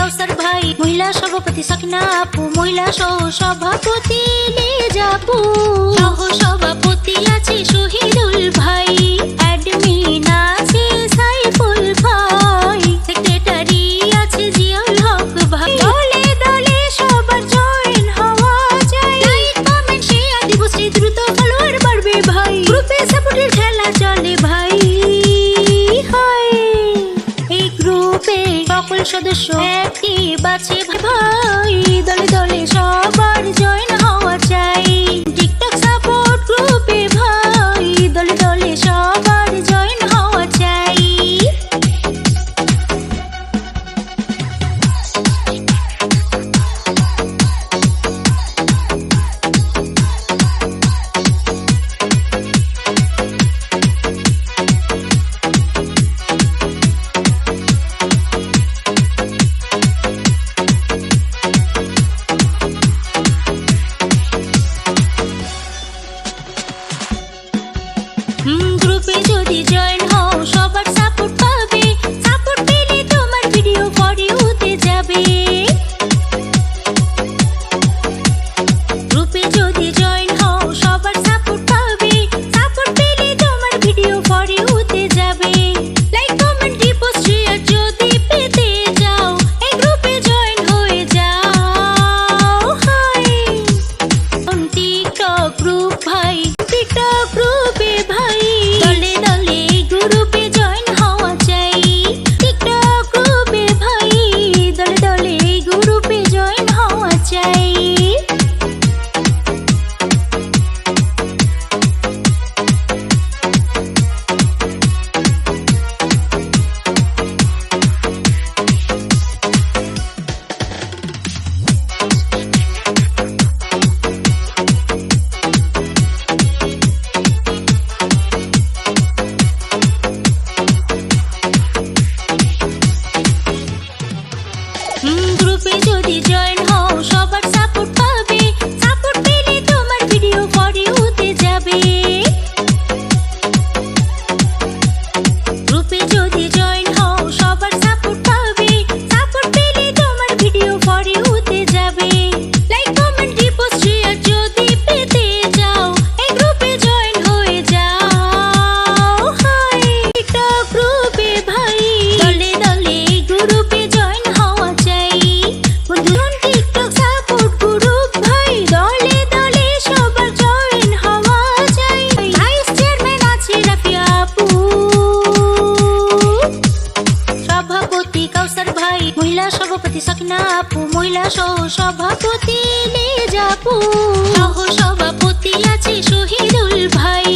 কাউসার ভাই, মহিলা সভাপতি সাকিনা আপু, মহিলা সহ সভাপতি লিজাপু, সহ সভাপতি আছে শহীদুল ভাই, অ্যাডমিন আছে সাইফুল ভাই, সেক্রেটারি আছে জিয়াউল হক ভাই। দলে দলে সবার জয়েন হওয়া চাই, লাইক কমেন্ট শেয়ার দিব শ্রী দ্রুত ফলোয়ার বাড়বে ভাই, গ্রুপে সাপোর্টের খেলা চলে ভাই। এই গ্রুপে সকল সদস্য অ্যাক্টিভ আছে ভাই, দলে দলে সবার জয়েন হওয়া চাই, টিকটক সাপোর্ট গ্রুপে ভাই, দলে দলে সবার জয়েন হওয়া চাই। গ্রুপে যদি জয়েন হও সবার সাপোর্ট পাবে, সাপোর্ট পেলে তোমার ভিডিও ফর ইউতে যাবে। গ্রুপে যদি জয়েন হও সবার সাপোর্ট পাবে, সাপোর্ট পেলে তোমার ভিডিও ফর ইউতে যাবে। লাইক কমেন্ট রিপোস্ট শেয়ার যদি পেতে যাও, এই গ্রুপে জয়েন হয়ে যাও। হাই টিকটক গ্রুপ ভাই, টিকটক গ্রুপে ভাই, দলে দলে গ্রুপে জয়েন হওয়া চাই, টিকটক গ্রুপে ভাই, দলে দলে গ্রুপে জয়েন হওয়া চাই। গ্রুপে যদি জয়েন হও সবার সাপোর্ট পাবে, সাপোর্ট পেলে তোমার ভিডিও ফর ইউতে যাবে। গ্রুপে যদি জয়েন হও সবার সাপোর্ট পাবে, সাপোর্ট পেলে তোমার ভিডিও ফর ইউতে যাবে। লাইক কমেন্ট রিপোস্ট শেয়ার যদি পেতে যাও, এই গ্রুপে জয়েন হয়ে যাও। হাই টিকটক গ্রুপে ভাই, দলে দলে গ্রুপে জয়েন হওয়া চাই, বন্ধুগণ টিকটক সাপোর্ট গ্রুপ ভাই, দলে দলে সবার জয়েন হওয়া চাই। ভাইস চেয়ারম্যান আছে রাফিয়া আপু, সভাপতি কাউসার ভাই, মহিলা সভাপতি সাকিনা আপু, মহিলা সহ সভাপতি লিজাপু, সহ সভাপতি আছে শহীদুল ভাই।